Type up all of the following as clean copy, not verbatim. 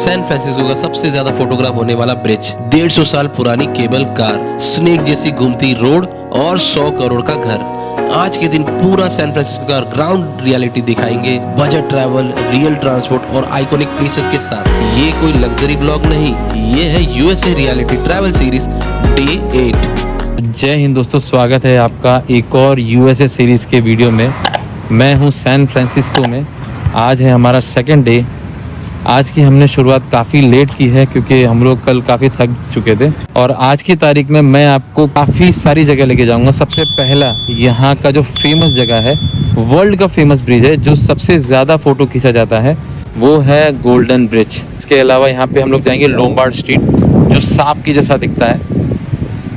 San Francisco का सबसे ज्यादा फोटोग्राफ होने वाला ब्रिज, 150 साल पुरानी केबल कार, स्नेक जैसी घूमती रोड और 100 करोड़ का घर। आज के दिन पूरा सैन फ्रांसिस्को का ग्राउंड रियलिटी दिखाएंगे, बजट ट्रैवल, रियल ट्रांसपोर्ट और आइकॉनिक प्लेसेस के साथ। ये कोई लग्जरी ब्लॉग नहीं, ये है USA reality travel series day 8। जय हिंद दोस्तों, स्वागत है आपका एक और यूएसए सीरीज के वीडियो में। मैं हूं सैन फ्रांसिस्को में। आज है हमारा सेकंड डे। आज की हमने शुरुआत काफ़ी लेट की है क्योंकि हम लोग कल काफ़ी थक चुके थे, और आज की तारीख में मैं आपको काफ़ी सारी जगह लेके जाऊंगा। सबसे पहला यहाँ का जो फेमस जगह है, वर्ल्ड का फेमस ब्रिज है जो सबसे ज़्यादा फ़ोटो खींचा जाता है, वो है गोल्डन ब्रिज। इसके अलावा यहाँ पे हम लोग जाएंगे लोम्बार्ड स्ट्रीट, जो सांप की जैसा दिखता है,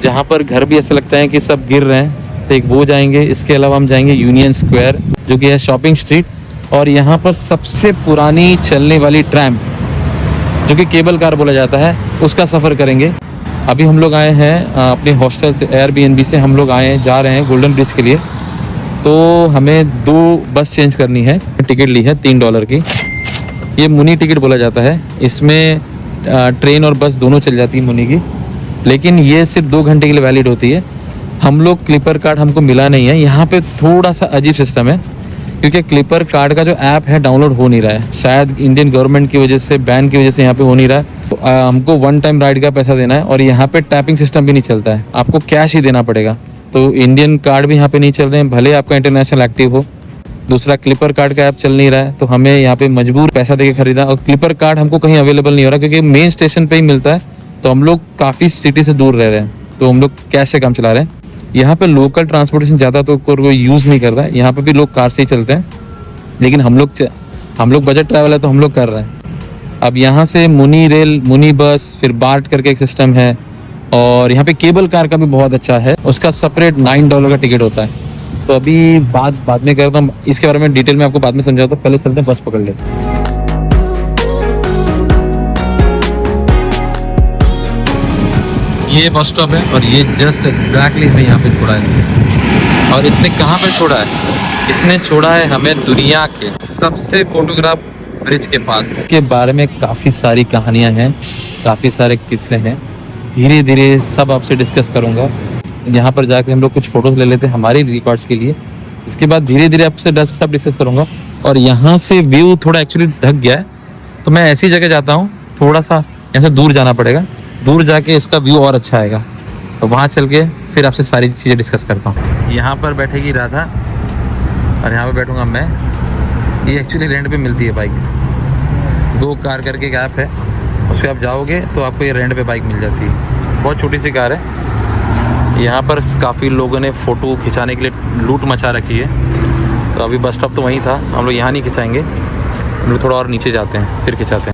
जहाँ पर घर भी ऐसा लगता है कि सब गिर रहे हैं, तो एक वो जाएंगे। इसके अलावा हम जाएंगे यूनियन स्क्वायर, जो कि है शॉपिंग स्ट्रीट, और यहाँ पर सबसे पुरानी चलने वाली ट्रैम, जो कि केबल कार बोला जाता है, उसका सफ़र करेंगे। अभी हम लोग आए हैं अपने हॉस्टल से, एयरबीएनबी से हम लोग जा रहे हैं गोल्डन ब्रिज के लिए। तो हमें 2 बस चेंज करनी है। टिकट ली है $3 की। ये मुनी टिकट बोला जाता है। इसमें ट्रेन और बस दोनों चल जाती है मुनी की, लेकिन ये सिर्फ 2 घंटे के लिए वैलिड होती है। हम लोग क्लिपर कार्ड हमको मिला नहीं है। यहाँ पे थोड़ा सा अजीब सिस्टम है क्योंकि क्लिपर कार्ड का जो ऐप है डाउनलोड हो नहीं रहा है। शायद इंडियन गवर्नमेंट की वजह से, बैन की वजह से यहाँ पे हो नहीं रहा है। तो हमको 1 टाइम राइड का पैसा देना है, और यहाँ पे टैपिंग सिस्टम भी नहीं चलता है, आपको कैश ही देना पड़ेगा। तो इंडियन कार्ड भी यहाँ पे नहीं चल रहे हैं, भले आपका इंटरनेशनल एक्टिव हो। दूसरा, क्लिपर कार्ड का ऐप चल नहीं रहा है, तो हमें यहाँ पे मजबूर पैसा देके खरीदा। और क्लिपर कार्ड हमको कहीं अवेलेबल नहीं हो रहा क्योंकि मेन स्टेशन पर ही मिलता है। तो हम लोग काफ़ी सिटी से दूर रह रहे हैं, तो हम लोग कैश से काम चला रहे हैं। यहाँ पे लोकल ट्रांसपोर्टेशन ज़्यादा तो कोई यूज़ नहीं कर रहा है। यहाँ पे भी लोग कार से ही चलते हैं, लेकिन हम लोग बजट ट्रैवल है तो हम लोग कर रहे हैं। अब यहाँ से मुनी रेल, मुनी बस, फिर बार्ट करके एक सिस्टम है, और यहाँ पे केबल कार का भी बहुत अच्छा है। उसका सेपरेट $9 का टिकट होता है। तो अभी बाद में करता हूँ, इसके बारे में डिटेल में आपको बाद में समझाता हूँ। पहले चलते हैं, बस पकड़ लेते हैं। ये बस स्टॉप है, और ये जस्ट एग्जैक्टली हमें यहाँ पे छोड़ा है। और इसने कहाँ पे छोड़ा है? इसने छोड़ा है हमें दुनिया के सबसे फोटोग्राफ ब्रिज के पास। के बारे में काफ़ी सारी कहानियाँ हैं, काफ़ी सारे किस्से हैं। धीरे धीरे सब आपसे डिस्कस करूँगा। यहाँ पर जाकर हम लोग कुछ फ़ोटोज़ ले लेते हैं हमारे रिकॉर्ड्स के लिए। इसके बाद धीरे धीरे आपसे सब डिस्कस करूँगा। और यहाँ से व्यू थोड़ा एक्चुअली ढक गया है, तो मैं ऐसी जगह जाता हूँ, थोड़ा सा यहाँ से दूर जाना पड़ेगा। दूर जाके इसका व्यू और अच्छा आएगा, तो वहाँ चल के फिर आपसे सारी चीज़ें डिस्कस करता हूँ। यहाँ पर बैठेगी राधा, और यहाँ पे बैठूंगा मैं। ये एक्चुअली रेंट पे मिलती है बाइक। गो कार करके एक ऐप है, उस पर आप जाओगे तो आपको ये रेंट पे बाइक मिल जाती है। बहुत छोटी सी कार है। यहाँ पर काफ़ी लोगों ने फ़ोटो खिंचाने के लिए लूट मचा रखी है। तो अभी बस स्टॉप तो वहीं था, हम लोग यहाँ नहीं खिंचाएँगे, हम लोग थोड़ा और नीचे जाते हैं, फिर खिंचाते हैं।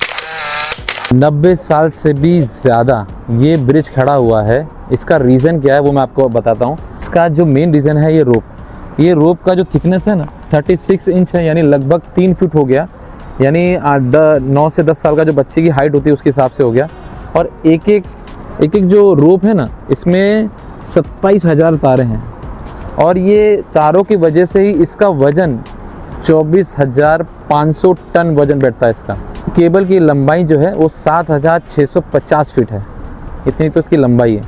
90 साल से भी ज़्यादा ये ब्रिज खड़ा हुआ है। इसका रीज़न क्या है वो मैं आपको बताता हूँ। इसका जो मेन रीज़न है, ये रोप का जो थिकनेस है ना, 36 इंच है, यानी लगभग 3 फीट हो गया। यानी 9 से 10 साल का जो बच्चे की हाइट होती है उसके हिसाब से हो गया। और एक जो रोप है ना, इसमें 27,000 तारें हैं, और ये तारों की वजह से ही इसका वज़न 24,500 टन वज़न बैठता है इसका। केबल की लंबाई जो है वो 7,650 फीट है, इतनी तो इसकी लंबाई है।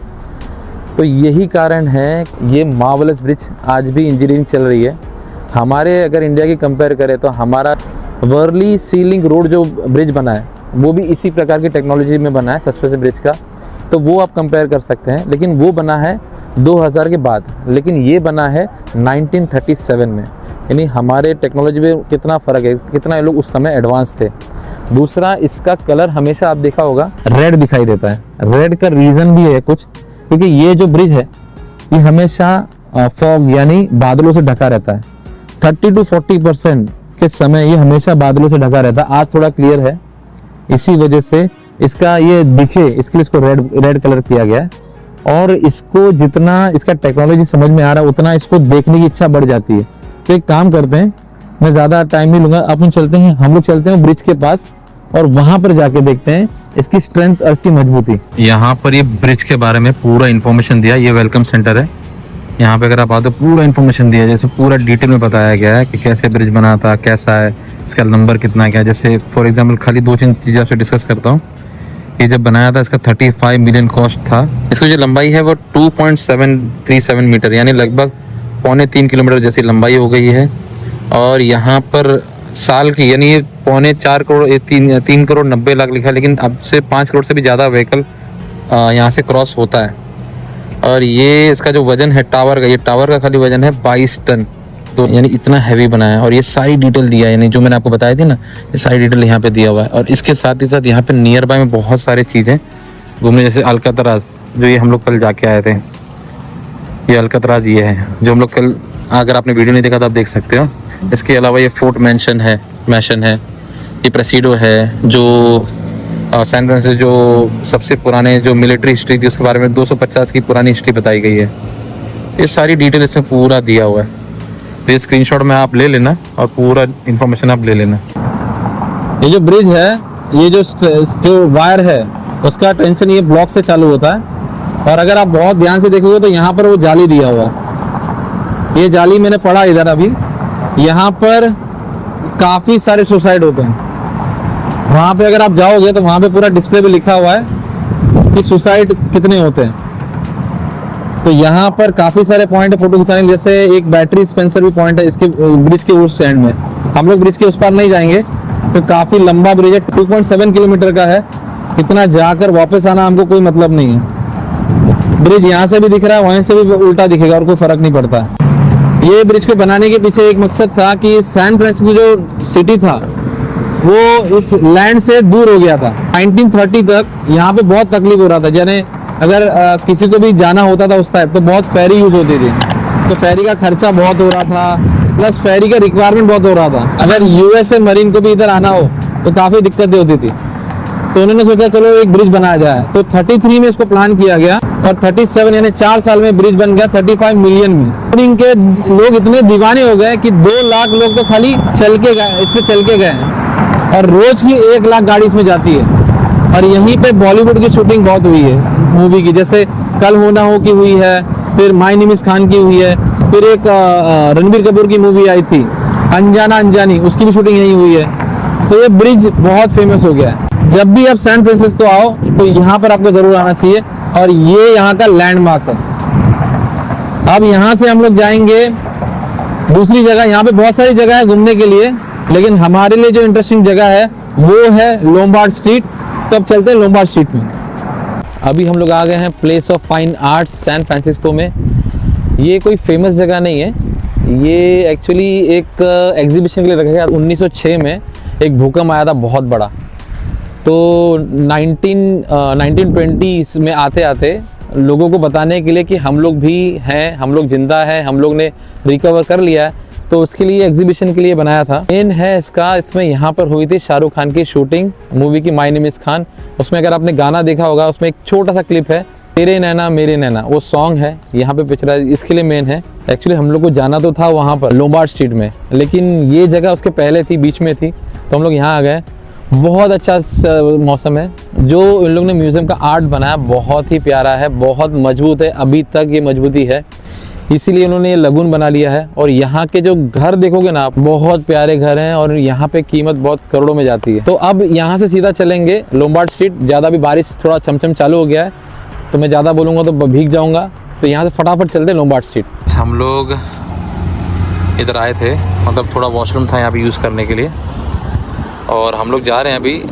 तो यही कारण है ये मार्वलस ब्रिज आज भी इंजीनियरिंग चल रही है। हमारे अगर इंडिया की कंपेयर करें तो हमारा वर्ली सीलिंग रोड जो ब्रिज बना है वो भी इसी प्रकार की टेक्नोलॉजी में बना है, सस्पेंशन ब्रिज का। तो वो आप कंपेयर कर सकते हैं, लेकिन वो बना है 2000 के बाद, लेकिन ये बना है 1937 में। यानी हमारे टेक्नोलॉजी में कितना फ़र्क है, कितना लोग उस समय एडवांस थे। दूसरा, इसका कलर हमेशा आप देखा होगा रेड दिखाई देता है। रेड का रीज़न भी है कुछ, क्योंकि ये जो ब्रिज है ये हमेशा फॉग यानी बादलों से ढका रहता है। 30 to 40% के समय ये हमेशा बादलों से ढका रहता है। आज थोड़ा क्लियर है, इसी वजह से इसका ये दिखे, इसके लिए इसको रेड कलर किया गया है। और इसको जितना इसका टेक्नोलॉजी समझ में आ रहा है, उतना इसको देखने की इच्छा बढ़ जाती है। तो एक काम करते हैं, मैं ज़्यादा टाइम नहीं लूँगा, हम लोग चलते हैं ब्रिज के पास, और वहाँ पर जाके देखते हैं इसकी स्ट्रेंथ और इसकी मजबूती। यहाँ पर ये ब्रिज के बारे में पूरा इन्फॉर्मेशन दिया। ये वेलकम सेंटर है। यहाँ पे अगर आप आओ तो पूरा इन्फॉर्मेशन दिया, जैसे पूरा डिटेल में बताया गया है कि कैसे ब्रिज बना था, कैसा है, इसका नंबर कितना क्या है। जैसे फॉर एग्जांपल खाली 2-3 चीज़ें आपसे डिस्कस करता हूँ। ये जब बनाया था इसका 35 मिलियन कॉस्ट था। इसकी जो लंबाई है वो 2.737 मीटर यानी लगभग 3.25 किलोमीटर जैसी लंबाई हो गई है। और यहाँ पर साल की यानी ये 3.25 करोड़ 3 करोड़ 90 लाख लिखा है, लेकिन अब से 5 करोड़ से भी ज़्यादा व्हीकल यहाँ से क्रॉस होता है। और ये इसका जो वज़न है टावर का, ये टावर का खाली वज़न है 22 टन। तो यानी इतना हैवी बनाया है। और ये सारी डिटेल दिया है, यानी जो मैंने आपको बताई थी ना, ये सारी डिटेल यहाँ पे दिया हुआ है। और इसके साथ ही साथ यहाँ पे नियर बाय में बहुत सारी चीज़ें घूमने, जैसे अल्कातराज जो ये हम लोग कल जाके आए थे। ये अल्कातराज ये है जो हम लोग कल, अगर आपने वीडियो नहीं देखा तो आप देख सकते हो। इसके अलावा ये फोर्ट मैंशन है, ये प्रेसिडो है जो सैन फ्रांसिस्को जो सबसे पुराने जो मिलिट्री हिस्ट्री थी उसके बारे में 250 की पुरानी हिस्ट्री बताई गई है। ये सारी डिटेल इसमें पूरा दिया हुआ है। तो ये स्क्रीनशॉट में आप ले लेना और पूरा इन्फॉर्मेशन आप ले लेना। ये जो ब्रिज है, ये जो वायर है उसका टेंशन ये ब्लॉक से चालू होता है। और अगर आप बहुत ध्यान से देखोगे तो यहाँ पर वो जाली दिया हुआ है। ये जाली मैंने पढ़ा इधर अभी, यहाँ पर काफ़ी सारे सुसाइड होते हैं। वहाँ पे अगर आप जाओगे तो वहाँ पे पूरा डिस्प्ले पे लिखा हुआ है कि सुसाइड कितने होते हैं। तो यहाँ पर काफ़ी सारे पॉइंट है फोटो खिंचाने, जैसे एक बैटरी स्पेंसर भी पॉइंट है इसके ब्रिज के उस एंड में। हम लोग ब्रिज के उस पार नहीं जाएंगे, तो काफ़ी लंबा ब्रिज है, 2.7 किलोमीटर का है। इतना जाकर वापस आना हमको कोई मतलब नहीं है। ब्रिज यहाँ से भी दिख रहा है, वहीं से भी उल्टा दिखेगा और कोई फर्क नहीं पड़ता। ये ब्रिज को बनाने के पीछे एक मकसद था कि सैन फ्रांसिस्को जो सिटी था वो इस लैंड से दूर हो गया था। 1930 तक यहाँ पे बहुत तकलीफ हो रहा था, यानी अगर किसी को भी जाना होता था उस टाइप तो बहुत फेरी यूज होती थी। तो फेरी का खर्चा बहुत हो रहा था, प्लस फेरी का रिक्वायरमेंट बहुत हो रहा था। अगर यूएसए मरीन को भी इधर आना हो तो काफ़ी दिक्कतें होती थी। तो उन्होंने सोचा चलो एक ब्रिज बनाया जाए। तो 33 में इसको प्लान किया गया और 37 यानी 4 साल में ब्रिज बन गया 35 मिलियन में। इनके लोग इतने दीवाने हो गए कि 2 लाख लोग तो खाली चल के गए, इस पे चल के गए हैं। और रोज की 1 लाख गाड़ी इसमें जाती है। और यहीं पे बॉलीवुड की शूटिंग बहुत हुई है मूवी की, जैसे कल हो ना हो की हुई है, फिर माय नेम इज खान की हुई है, फिर एक रणबीर कपूर की मूवी आई थी अनजाना अनजानी, उसकी भी शूटिंग यहीं हुई है। तो ये ब्रिज बहुत फेमस हो गया है। जब भी आप सैन फ्रांसिस्को आओ तो यहाँ पर आपको जरूर आना चाहिए और ये यहाँ का लैंडमार्क है। अब यहाँ से हम लोग जाएंगे दूसरी जगह। यहाँ पे बहुत सारी जगह है घूमने के लिए, लेकिन हमारे लिए जो इंटरेस्टिंग जगह है वो है लोम्बार्ड स्ट्रीट। तो अब चलते हैं लोम्बार्ड स्ट्रीट में। अभी हम लोग आ गए हैं Palace of Fine Arts San Francisco में। ये कोई फेमस जगह नहीं है, ये एक्चुअली एक एग्जीबिशन के लिए रखा गया। 1906 में एक भूकंप आया था बहुत बड़ा, तो 1920s में आते आते लोगों को बताने के लिए कि हम लोग भी हैं, हम लोग जिंदा हैं, हम लोग ने रिकवर कर लिया है, तो उसके लिए एग्जीबिशन के लिए बनाया था। मेन है इसका, इसमें यहाँ पर हुई थी शाहरुख खान की शूटिंग मूवी की माय नेम इज खान। उसमें अगर आपने गाना देखा होगा, उसमें एक छोटा सा क्लिप है तेरे नैना मेरे नैना, वो सॉन्ग है यहाँ पे पिक्चर है, इसके लिए मेन है। एक्चुअली हम लोग को जाना तो था वहाँ पर लोम्बार्ड स्ट्रीट में, लेकिन ये जगह उसके पहले थी, बीच में थी, तो हम लोग यहाँ आ गए। बहुत अच्छा मौसम है। जो इन लोग ने म्यूज़ियम का आर्ट बनाया बहुत ही प्यारा है, बहुत मजबूत है, अभी तक ये मजबूती है, इसीलिए उन्होंने ये लगून बना लिया है। और यहाँ के जो घर देखोगे ना आप, बहुत प्यारे घर हैं और यहाँ पे कीमत बहुत करोड़ों में जाती है। तो अब यहाँ से सीधा चलेंगे लोम्बार्ड स्ट्रीट। ज़्यादा भी बारिश थोड़ा चमचम चालू हो गया है, तो मैं ज़्यादा बोलूँगा तो भीग जाऊँगा, तो यहाँ से फटाफट चलते हैं लोम्बार्ड स्ट्रीट। हम लोग इधर आए थे, मतलब थोड़ा वॉशरूम था यहाँ पे यूज़ करने के लिए, और हम लोग जा रहे हैं अभी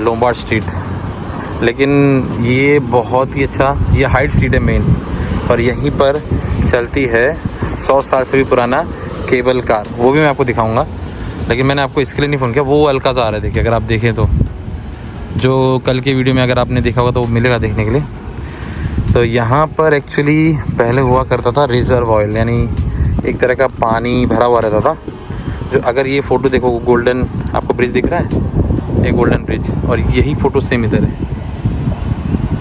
लोम्बार्ड स्ट्रीट। लेकिन ये बहुत ही अच्छा, ये हाइट स्ट्रीट है मेन, और यहीं पर चलती है 100 साल से भी पुराना केबल कार, वो भी मैं आपको दिखाऊंगा। लेकिन मैंने आपको इसके लिए नहीं फ़ोन किया, वो अल्काज़ार है, देखिए अगर आप देखें तो, जो कल के वीडियो में अगर आपने देखा होगा तो वो मिलेगा देखने के लिए। तो यहाँ पर एक्चुअली पहले हुआ करता था रिज़र्व ऑयल, यानी एक तरह का पानी भरा हुआ रहता था। जो अगर ये फ़ोटो देखो, गोल्डन आपको ब्रिज दिख रहा है, ये गोल्डन ब्रिज, और यही फ़ोटो सेम इधर है,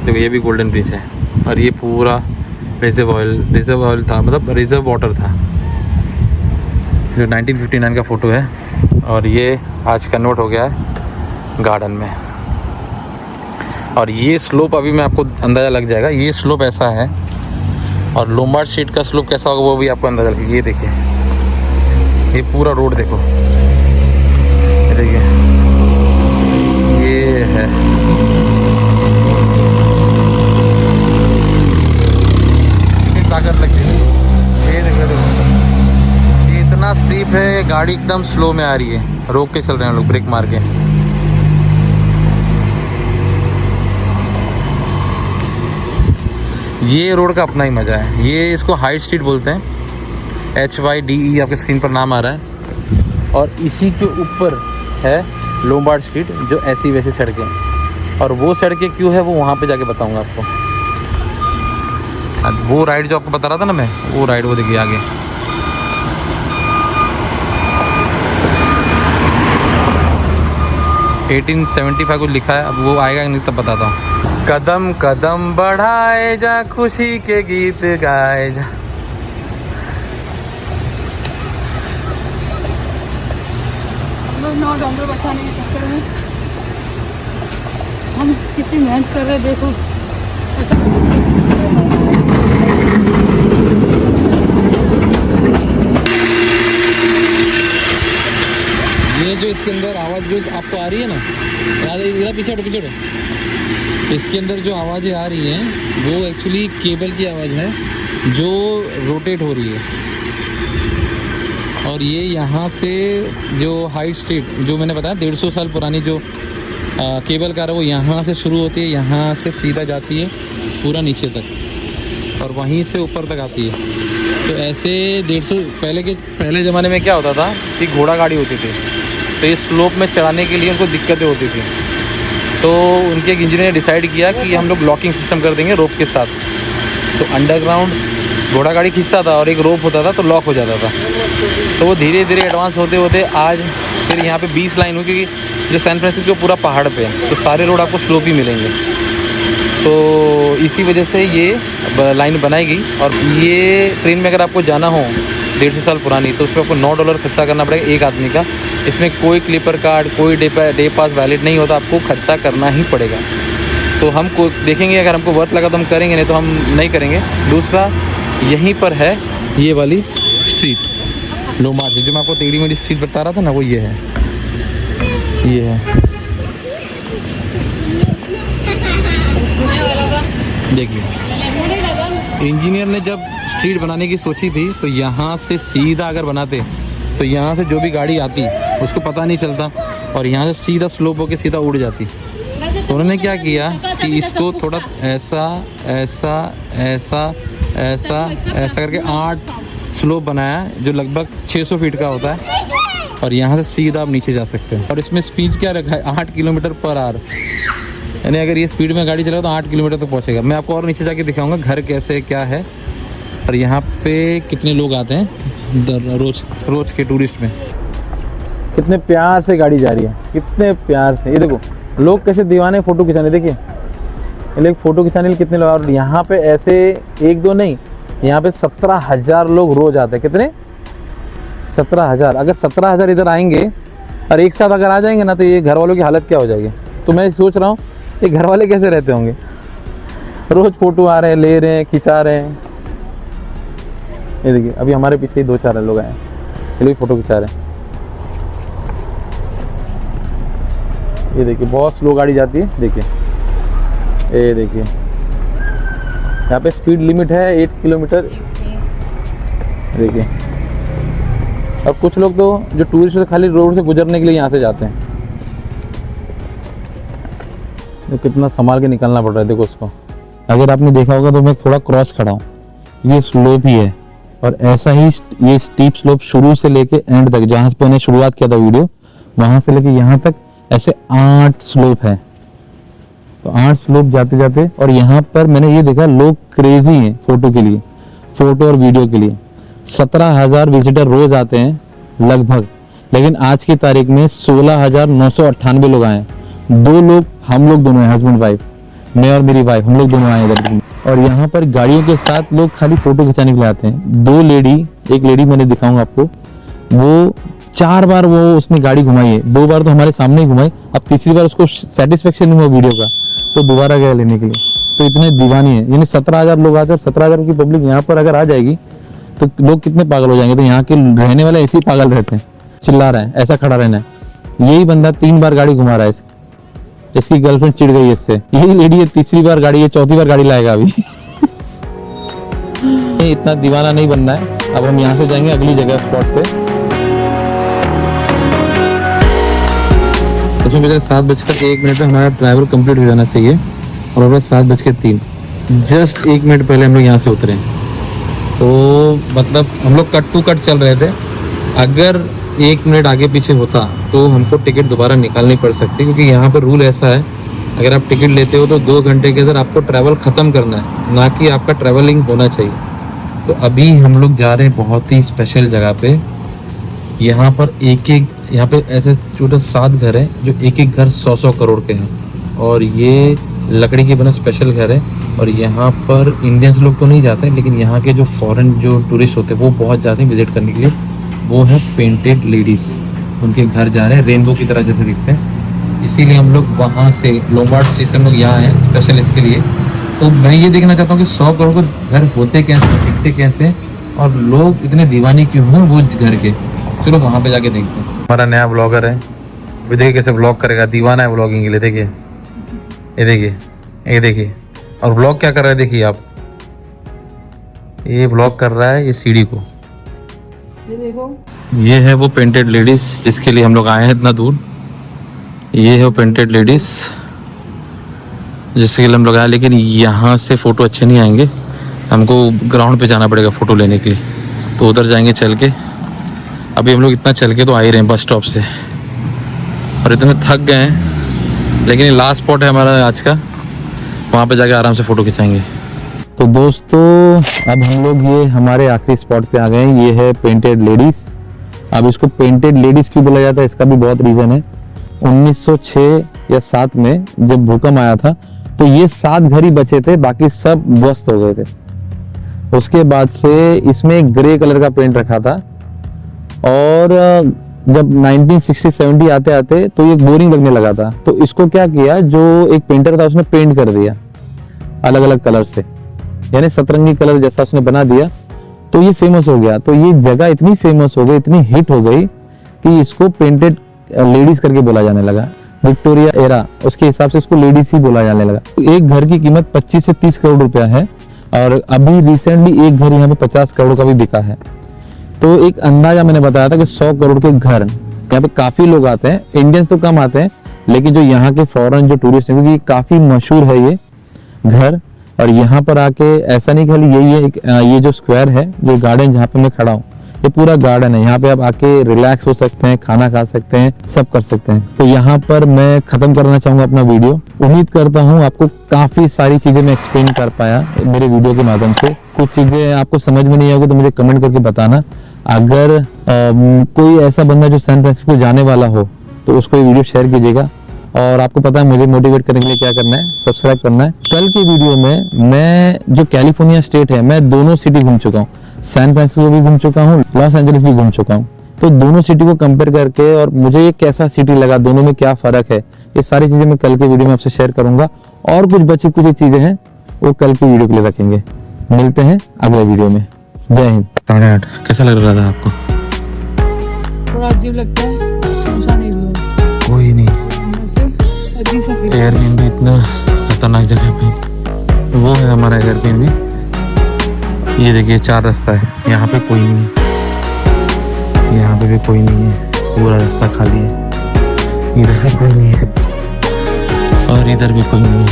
देखो ये भी गोल्डन ब्रिज है, और ये पूरा रिज़र्व ऑयल था, मतलब रिज़र्व वाटर था, जो 1959 का फ़ोटो है। और ये आज कन्वर्ट हो गया है गार्डन में। और ये स्लोप अभी मैं आपको अंदाज़ा लग जाएगा, ये स्लोप ऐसा है, और लोम्बार्ड स्ट्रीट का स्लोप कैसा होगा वो भी आपको अंदाज़ा लगे। ये देखिए, ये पूरा रोड देखो, है। कितनी ताकत लगती है, ये देखो, ये इतना स्टीप है, गाड़ी एकदम स्लो में आ रही है, रोक के चल रहे हैं लोग, ब्रेक मार के। ये रोड का अपना ही मज़ा है। ये इसको हाइट स्ट्रीट बोलते हैं, HYDE आपके स्क्रीन पर नाम आ रहा है। और इसी के ऊपर है लोम्बार्ड स्ट्रीट, जो ऐसी वैसी सड़कें। और वो सड़कें क्यों है वो वहाँ पे जाके बताऊँगा आपको। वो राइड जो आपको बता रहा था ना मैं, वो राइड वो देखिए आगे। $1875 कुछ लिखा है, अब वो आएगा नहीं तब बताता हूँ। कदम कदम बढ़ाए जा, खुशी के गीत गाए जा। $9 बचाने के चक्कर में हम कितनी मेहनत कर रहे हैं, देखो ऐसा। ये जो इसके अंदर आवाज़ जो आपको आ रही है ना, याद है, इधर पीछे पीछे, इसके अंदर जो आवाज़ें आ रही हैं वो एक्चुअली केबल की आवाज़ है जो रोटेट हो रही है। और ये यहाँ से जो हाइट स्ट्रीट जो मैंने बताया 150 साल पुरानी जो केबल कार है, वो यहाँ से शुरू होती है, यहाँ से सीधा जाती है पूरा नीचे तक और वहीं से ऊपर तक आती है। तो ऐसे 150 पहले ज़माने में क्या होता था कि घोड़ा गाड़ी होती थी, तो इस स्लोप में चढ़ाने के लिए उनको दिक्कतें होती थी। तो उनके एक इंजीनियर ने डिसाइड किया कि हम लोग लॉकिंग सिस्टम कर देंगे रोप के साथ। तो अंडरग्राउंड घोड़ा गाड़ी खींचता था और एक रोप होता था, तो लॉक हो जाता था। तो वो धीरे धीरे एडवांस होते होते आज फिर यहाँ पे 20 लाइन हुई, क्योंकि जो सैन फ्रांसिस्को पूरा पहाड़ पे है, तो सारे रोड आपको स्लोप ही मिलेंगे। तो इसी वजह से ये लाइन बनाई गई। और ये ट्रेन में अगर आपको जाना हो 150 साल पुरानी, तो उसमें आपको $9 खर्चा करना पड़ेगा एक आदमी का। इसमें कोई क्लिपर कार्ड, कोई डे पास वैलिड नहीं होता, आपको खर्चा करना ही पड़ेगा। तो हम को देखेंगे, अगर हमको वर्थ लगा तो हम करेंगे, नहीं तो हम नहीं करेंगे। दूसरा, यहीं पर है ये वाली स्ट्रीट लोमार्ड, जो मैं आपको टेढ़ी मेढ़ी स्ट्रीट बता रहा था ना, वो ये है। देखिए, इंजीनियर ने जब स्ट्रीट बनाने की सोची थी, तो यहाँ से सीधा अगर बनाते तो यहाँ से जो भी गाड़ी आती उसको पता नहीं चलता, और यहाँ से सीधा स्लोप होकर सीधा उड़ जाती। तो उन्होंने क्या किया कि इसको थोड़ा ऐसा ऐसा ऐसा ऐसा ऐसा करके 8 स्लोप बनाया, जो लगभग 600 फीट का होता है। और यहाँ से सीधा आप नीचे जा सकते हैं। और इसमें स्पीड क्या रखा है, 8 किलोमीटर पर आवर, यानी अगर ये स्पीड में गाड़ी चलाओ तो 8 किलोमीटर तक पहुँचेगा। मैं आपको और नीचे जाके दिखाऊंगा घर कैसे क्या है, और यहाँ पे कितने लोग आते हैं रोज के टूरिस्ट में। कितने प्यार से गाड़ी जा रही है, कितने प्यार से। ये देखो लोग कैसे दीवाने फ़ोटो खिंचाने, देखिए ये लोग फ़ोटो खिंचाने लिए कितने लोग। और यहाँ पे ऐसे 1-2 नहीं, यहाँ पे 17,000 लोग रोज़ आते हैं। कितने? 17,000। अगर 17,000 इधर आएंगे और एक साथ अगर आ जाएंगे ना, तो ये घर वालों की हालत क्या हो जाएगी। तो मैं सोच रहा हूँ ये घर वाले कैसे रहते होंगे, रोज़ फ़ोटो आ रहे हैं, ले रहे हैं, खिंचा रहे हैं। ये देखिए अभी हमारे पीछे ही 2-4 लोग आए हैं, ये लोग फ़ोटो खिंचा रहे हैं। ये देखिए बहुत स्लो गाड़ी जाती है, देखिए ये देखिए यहाँ पे स्पीड लिमिट है 8 किलोमीटर। देखिए, और कुछ लोग तो जो टूरिस्ट खाली रोड से गुजरने के लिए यहाँ से जाते हैं। तो कितना संभाल के निकलना पड़ रहा है, देखो उसको। अगर आपने देखा होगा तो मैं थोड़ा क्रॉस खड़ा हूँ, ये स्लोप ही है। और ऐसा ही ये स्टीप स्लोप शुरू से लेके एंड तक, जहाँ से मैंने शुरुआत किया था वीडियो, वहाँ से लेके यहाँ तक ऐसे 8 स्लोप है। तो 8 स्लोप जाते जाते, और यहाँ पर मैंने ये देखा लोग क्रेजी हैं फोटो के लिए, फोटो और वीडियो के लिए। 17,000 विजिटर रोज आते हैं लगभग, लेकिन आज की तारीख में 16,998 लोग आए हैं। 2 लोग, हम लोग दोनों हैं, हस्बैंड वाइफ, मैं और मेरी वाइफ, हम लोग दोनों आए इधर। और यहाँ पर गाड़ियों के साथ लोग खाली फोटो खिंचाने के लिए आते हैं। 2 लेडी, एक लेडी मैंने दिखाऊंगा आपको, वो 4 बार वो उसने गाड़ी घुमाई है। 2 बार तो हमारे सामने ही घुमाई, अब तीसरी बार उसको सेटिस्फेक्शन नहीं हुआ वीडियो का, तो दोबारा गया लेने के लिए। तो इतने दीवानी है, यानी 17,000 लोग आते हैं। 17,000 की पब्लिक यहाँ पर अगर आ जाएगी तो लोग कितने पागल हो जाएंगे। तो यहाँ के रहने वाले ऐसे ही पागल रहते हैं, चिल्ला रहे हैं, ऐसा खड़ा रहना है। यही बंदा 3 बार गाड़ी घुमा रहा है, इसकी गर्लफ्रेंड चिढ़ गई इससे। यही लेडी है, तीसरी बार गाड़ी, ये चौथी बार गाड़ी लाएगा अभी। इतना दीवाना नहीं बनना है। अब हम यहाँ से जाएंगे अगली जगह स्पॉट पे। इसमें बेटा 7:01 पे हमारा ट्रैवल कंप्लीट हो जाना चाहिए और अब 7:03। जस्ट 1 मिनट पहले हम लोग यहाँ से उतरे। तो मतलब हम लोग कट टू कट चल रहे थे। अगर 1 मिनट आगे पीछे होता तो हमको टिकट दोबारा निकालनी पड़ सकती, क्योंकि यहाँ पर रूल ऐसा है, अगर आप टिकट लेते हो तो 2 घंटे के अंदर आपको ट्रैवल ख़त्म करना है, ना कि आपका ट्रैवलिंग होना चाहिए। तो अभी हम लोग जा रहे हैं बहुत ही स्पेशल जगह पे। यहाँ पर यहाँ पे ऐसे छोटे 7 घर हैं जो एक घर 100 करोड़ के हैं, और ये लकड़ी के बना स्पेशल घर है। और यहाँ पर इंडियंस लोग तो नहीं जाते, लेकिन यहाँ के जो फॉरेन जो टूरिस्ट होते हैं वो बहुत जाते हैं विजिट करने के लिए। वो है पेंटेड लेडीज़, उनके घर जा रहे हैं, रेनबो की तरह जैसे दिखते हैं। इसीलिए हम लोग वहाँ से लोम्बार्ड स्टेशन लोग यहाँ हैं स्पेशल इसके लिए। तो मैं ये देखना चाहता हूँ कि 100 करोड़ के घर होते कैसे, दिखते कैसे, और लोग इतने दीवाने क्यों हैं वो घर के। चलो वहाँ पे जाके देखते हैं। हमारा नया ब्लॉगर है, अभी देखिए कैसे ब्लॉग करेगा, दीवाना है ब्लॉगिंग के लिए। देखिए ये देखिए। और ब्लॉग क्या कर रहा है देखिए आप, ये ब्लॉग कर रहा है ये सीढ़ी को। ये देखो, ये है वो पेंटेड लेडीज जिसके लिए हम लोग आए हैं इतना दूर। ये है वो पेंटेड लेडीज जिसके लिए हम लोग आए, लेकिन यहाँ से फ़ोटो अच्छे नहीं आएंगे, हमको ग्राउंड पे जाना पड़ेगा फ़ोटो लेने के लिए। तो उधर जाएंगे चल के। अभी हम लोग इतना चल के तो आ ही रहे हैं बस स्टॉप से, और इतने थक गए हैं। लेकिन ये लास्ट स्पॉट है हमारा आज का, वहाँ पे जाके आराम से फ़ोटो खिंचाएंगे। तो दोस्तों अब हम लोग ये हमारे आखिरी स्पॉट पे आ गए हैं। ये है पेंटेड लेडीज़। अब इसको पेंटेड लेडीज़ क्यों बोला जाता है, इसका भी बहुत रीज़न है। 1906 या 7 में जब भूकंप आया था तो ये 7 घर ही बचे थे, बाकी सब ध्वस्त हो गए थे। उसके बाद से इसमें एक ग्रे कलर का पेंट रखा था, और जब 1960-70 आते आते तो ये बोरिंग लगने लगा था। तो इसको क्या किया, जो एक पेंटर था उसने पेंट कर दिया अलग अलग कलर से, यानी सतरंगी कलर जैसा उसने बना दिया। तो ये फेमस हो गया। तो ये जगह इतनी फेमस हो गई, इतनी हिट हो गई कि इसको पेंटेड लेडीज करके बोला जाने लगा। विक्टोरिया एरा उसके हिसाब से इसको लेडीज ही बोला जाने लगा। एक घर की कीमत 25 से 30 करोड़ रुपया है, और अभी रिसेंटली एक घर यहाँ पे 50 करोड़ का भी बिका है। तो एक अंदाजा मैंने बताया था कि 100 करोड़ के घर, यहाँ पे काफी लोग आते हैं, इंडियंस तो कम आते हैं, लेकिन जो यहाँ के फॉरेन जो टूरिस्ट हैं, क्योंकि काफी मशहूर है ये घर। और यहाँ पर आके ऐसा नहीं खाली यही है, ये जो स्क्वायर है, जो गार्डन जहाँ पे मैं खड़ा हूँ, ये पूरा गार्डन है। यहाँ पे आप आके रिलैक्स हो सकते हैं, खाना खा सकते हैं, सब कर सकते हैं। तो यहाँ पर मैं खत्म करना चाहूंगा अपना वीडियो। उम्मीद करता हूँ आपको काफी सारी चीजें मैं एक्सप्लेन कर पाया मेरे वीडियो के माध्यम से। कुछ चीजें आपको समझ में नहीं आएगी तो मुझे कमेंट करके बताना। अगर कोई ऐसा बंदा जो सैन फ्रांसिस्को जाने वाला हो तो उसको ये वीडियो शेयर कीजिएगा। और आपको पता है मुझे मोटिवेट करने के लिए क्या करना है, सब्सक्राइब करना है। कल की वीडियो में मैं जो कैलिफोर्निया स्टेट है, मैं दोनों सिटी घूम चुका हूँ, सैन फ्रांसिस्को भी घूम चुका हूँ, लॉस एंजलिस भी घूम चुका हूँ। तो दोनों सिटी को कंपेयर करके और मुझे ये कैसा सिटी लगा, दोनों में क्या फर्क है, ये सारी चीजें मैं कल के वीडियो में आपसे शेयर करूंगा। और कुछ बची कुछ चीजें हैं वो कल की वीडियो के लिए रखेंगे। मिलते हैं अगले वीडियो में। जय हिंद। 8:30 कैसा लग रहा था आपको? थोड़ा अजीब लगता है, ऐसा नहीं भी है। कोई नहीं, अजीब सा फील। एयरबीएनबी इतना खतरनाक जगह पे, वो है हमारा एयरबीएनबी। ये देखिए 4 रास्ता है, यहाँ पे कोई नहीं है, यहाँ पे भी कोई नहीं है, पूरा रास्ता खाली है। इधर भी कोई नहीं है और इधर भी कोई नहीं है,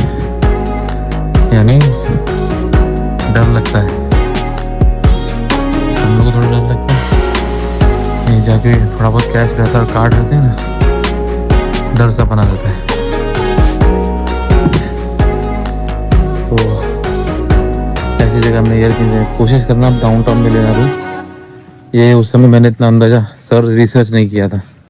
यानी डर लगता है, हम लोग को थोड़ा डर लगता है। ये जाके थोड़ा बहुत कैश रहता है और कार्ड रहते हैं ना, डर सा बना रहता है। तो ऐसी जगह में एयरबीएनबी कोशिश करना डाउनटाउन में लेना। ये उस समय मैंने इतना अंदाजा सर रिसर्च नहीं किया था।